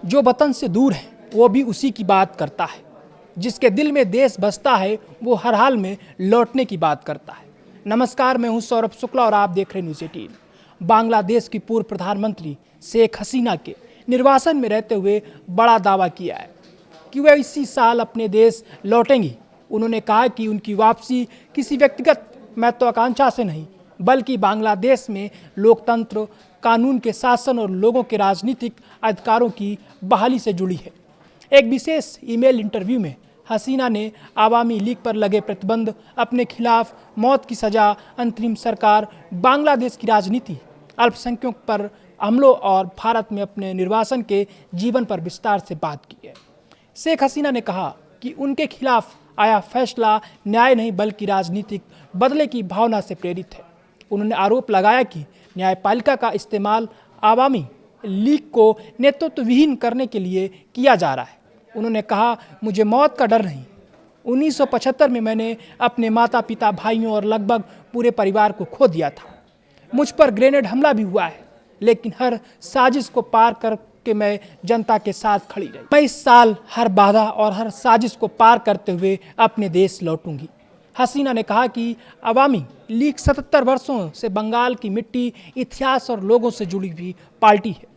जो वतन से दूर है वो भी उसी की बात करता है। जिसके दिल में देश बसता है वो हर हाल में लौटने की बात करता है। नमस्कार, मैं हूं सौरभ शुक्ला और आप देख रहे हैं न्यूज़ 18। बांग्लादेश की पूर्व प्रधानमंत्री शेख हसीना के निर्वासन में रहते हुए बड़ा दावा किया है कि वह इसी साल अपने देश लौटेंगी। उन्होंने कहा कि उनकी वापसी किसी व्यक्तिगत महत्वाकांक्षा से नहीं बल्कि बांग्लादेश में लोकतंत्र, कानून के शासन और लोगों के राजनीतिक अधिकारों की बहाली से जुड़ी है। एक विशेष ईमेल इंटरव्यू में हसीना ने आवामी लीग पर लगे प्रतिबंध, अपने खिलाफ मौत की सजा, अंतरिम सरकार, बांग्लादेश की राजनीति, अल्पसंख्यकों पर हमलों और भारत में अपने निर्वासन के जीवन पर विस्तार से बात की है। शेख हसीना ने कहा कि उनके खिलाफ आया फैसला न्याय नहीं बल्कि राजनीतिक बदले की भावना से प्रेरित है। उन्होंने आरोप लगाया कि न्यायपालिका का इस्तेमाल आवामी लीग को नेतृत्वविहीन करने के लिए किया जा रहा है। उन्होंने कहा, मुझे मौत का डर नहीं। 1975 में मैंने अपने माता पिता, भाइयों और लगभग पूरे परिवार को खो दिया था। मुझ पर ग्रेनेड हमला भी हुआ है, लेकिन हर साजिश को पार करके मैं जनता के साथ खड़ी रही। मैं इस साल हर बाधा और हर साजिश को पार करते हुए अपने देश लौटूंगी। हसीना ने कहा कि अवामी लीग 77 वर्षों से बंगाल की मिट्टी, इतिहास और लोगों से जुड़ी हुई पार्टी है।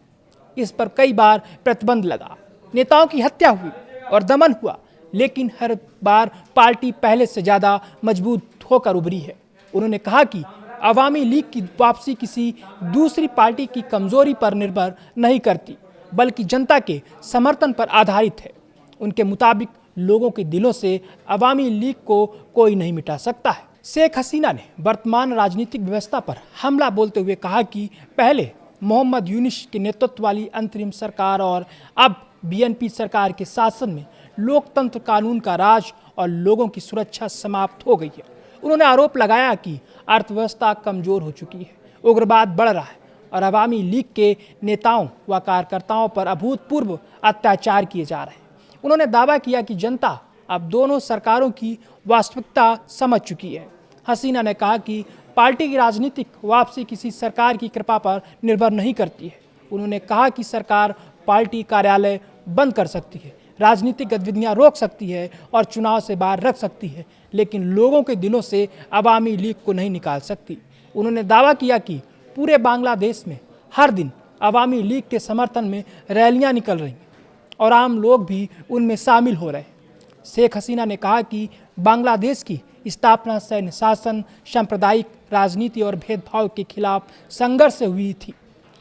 इस पर कई बार प्रतिबंध लगा, नेताओं की हत्या हुई और दमन हुआ, लेकिन हर बार पार्टी पहले से ज़्यादा मजबूत होकर उभरी है। उन्होंने कहा कि अवामी लीग की वापसी किसी दूसरी पार्टी की कमजोरी पर निर्भर नहीं करती बल्कि जनता के समर्थन पर आधारित है। उनके मुताबिक लोगों के दिलों से अवामी लीग को कोई नहीं मिटा सकता है। शेख हसीना ने वर्तमान राजनीतिक व्यवस्था पर हमला बोलते हुए कहा कि पहले मोहम्मद यूनिस के नेतृत्व वाली अंतरिम सरकार और अब बीएनपी सरकार के शासन में लोकतंत्र, कानून का राज और लोगों की सुरक्षा समाप्त हो गई है। उन्होंने आरोप लगाया कि अर्थव्यवस्था कमजोर हो चुकी है, उग्रवाद बढ़ रहा है और अवामी लीग के नेताओं व कार्यकर्ताओं पर अभूतपूर्व अत्याचार किए जा रहे हैं। उन्होंने दावा किया कि जनता अब दोनों सरकारों की वास्तविकता समझ चुकी है। हसीना ने कहा कि पार्टी की राजनीतिक वापसी किसी सरकार की कृपा पर निर्भर नहीं करती है। उन्होंने कहा कि सरकार पार्टी कार्यालय बंद कर सकती है, राजनीतिक गतिविधियां रोक सकती है और चुनाव से बाहर रख सकती है, लेकिन लोगों के दिलों से अवामी लीग को नहीं निकाल सकती। उन्होंने दावा किया कि पूरे बांग्लादेश में हर दिन अवामी लीग के समर्थन में रैलियां निकल रही हैं और आम लोग भी उनमें शामिल हो रहे हैं। शेख हसीना ने कहा कि बांग्लादेश की स्थापना सैन्य शासन, सांप्रदायिक राजनीति और भेदभाव के खिलाफ संघर्ष से हुई थी,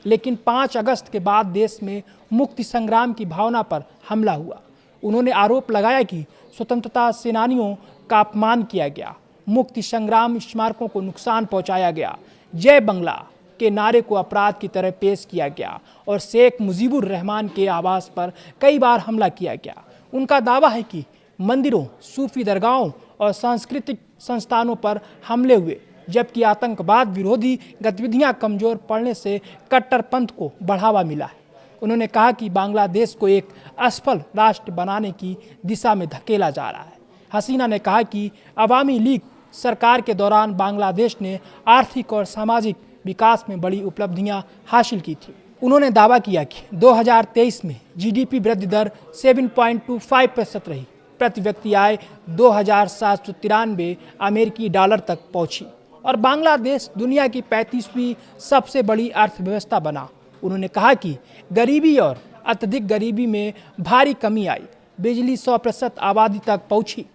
लेकिन 5 अगस्त के बाद देश में मुक्ति संग्राम की भावना पर हमला हुआ। उन्होंने आरोप लगाया कि स्वतंत्रता सेनानियों का अपमान किया गया, मुक्ति संग्राम स्मारकों को नुकसान पहुंचाया गया, जय बंगला के नारे को अपराध की तरह पेश किया गया और शेख मुजीबुर रहमान के आवास पर कई बार हमला किया गया। उनका दावा है कि मंदिरों, सूफी दरगाहों और सांस्कृतिक संस्थानों पर हमले हुए, जबकि आतंकवाद विरोधी गतिविधियां कमजोर पड़ने से कट्टरपंथ को बढ़ावा मिला है। उन्होंने कहा कि बांग्लादेश को एक असफल राष्ट्र बनाने की दिशा में धकेला जा रहा है। हसीना ने कहा कि अवामी लीग सरकार के दौरान बांग्लादेश ने आर्थिक और सामाजिक विकास में बड़ी उपलब्धियां हासिल की थी। उन्होंने दावा किया कि 2023 में जीडीपी वृद्धि दर 7.25% रही। प्रति व्यक्ति आय 2,793 अमेरिकी डॉलर तक पहुंची और बांग्लादेश दुनिया की 35वीं सबसे बड़ी अर्थव्यवस्था बना। उन्होंने कहा कि गरीबी और अत्यधिक गरीबी में भारी कमी आई, बिजली 100% आबादी तक पहुंची,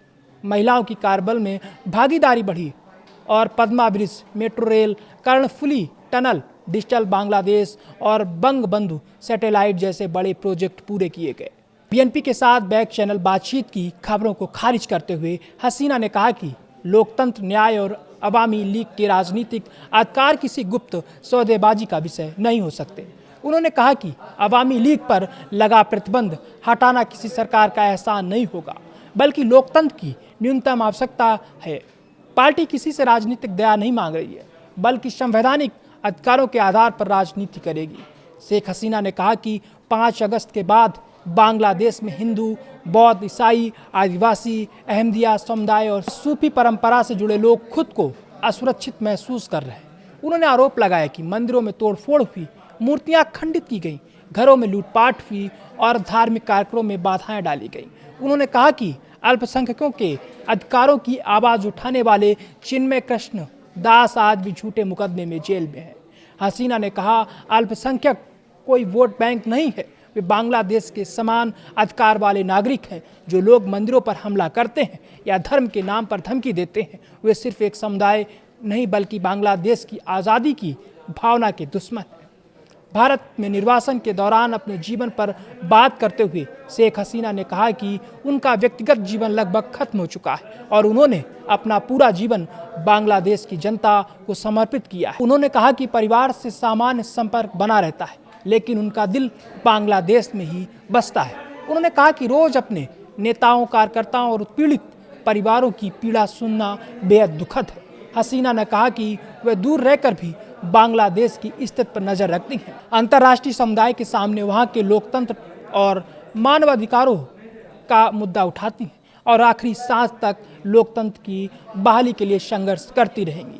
महिलाओं की कार्यबल में भागीदारी बढ़ी और Padma bridge, metro rail, Karnaphuli tunnel, digital Bangladesh और बंगबंधु सैटेलाइट जैसे बड़े प्रोजेक्ट पूरे किए गए। बीएनपी के साथ बैक चैनल बातचीत की खबरों को खारिज करते हुए हसीना ने कहा कि लोकतंत्र, न्याय और अवामी लीग के राजनीतिक अधिकार किसी गुप्त सौदेबाजी का विषय नहीं हो सकते। उन्होंने कहा कि अवामी लीग पर लगा प्रतिबंध हटाना किसी सरकार का एहसान नहीं होगा बल्कि लोकतंत्र की न्यूनतम आवश्यकता है। पार्टी किसी से राजनीतिक दया नहीं मांग रही है बल्कि संवैधानिक अधिकारों के आधार पर राजनीति करेगी। शेख हसीना ने कहा कि 5 अगस्त के बाद बांग्लादेश में हिंदू, बौद्ध, ईसाई, आदिवासी, अहमदिया समुदाय और सूफी परंपरा से जुड़े लोग खुद को असुरक्षित महसूस कर रहे हैं। उन्होंने आरोप लगाया कि मंदिरों में तोड़फोड़ हुई, मूर्तियां खंडित की गईं, घरों में लूटपाट हुई और धार्मिक कार्यक्रमों में बाधाएं डाली गई। उन्होंने कहा कि अल्पसंख्यकों के अधिकारों की आवाज़ उठाने वाले चिन्मय कृष्ण दास आज भी झूठे मुकदमे में जेल में हैं। हसीना ने कहा, अल्पसंख्यक कोई वोट बैंक नहीं है, वे बांग्लादेश के समान अधिकार वाले नागरिक हैं। जो लोग मंदिरों पर हमला करते हैं या धर्म के नाम पर धमकी देते हैं, वे सिर्फ एक समुदाय नहीं बल्कि बांग्लादेश की आज़ादी की भावना के दुश्मन हैं। भारत में निर्वासन के दौरान अपने जीवन पर बात करते हुए शेख हसीना ने कहा कि उनका व्यक्तिगत जीवन लगभग खत्म हो चुका है और उन्होंने अपना पूरा जीवन बांग्लादेश की जनता को समर्पित किया है। उन्होंने कहा कि परिवार से सामान्य संपर्क बना रहता है, लेकिन उनका दिल बांग्लादेश में ही बसता है। उन्होंने कहा कि रोज अपने नेताओं, कार्यकर्ताओं और उत्पीड़ित परिवारों की पीड़ा सुनना बेहद दुखद है। हसीना ने कहा कि वे दूर रहकर भी बांग्लादेश की स्थिति पर नजर रखती हैं, अंतर्राष्ट्रीय समुदाय के सामने वहां के लोकतंत्र और मानवाधिकारों का मुद्दा उठाती हैं और आखिरी सांस तक लोकतंत्र की बहाली के लिए संघर्ष करती रहेंगी।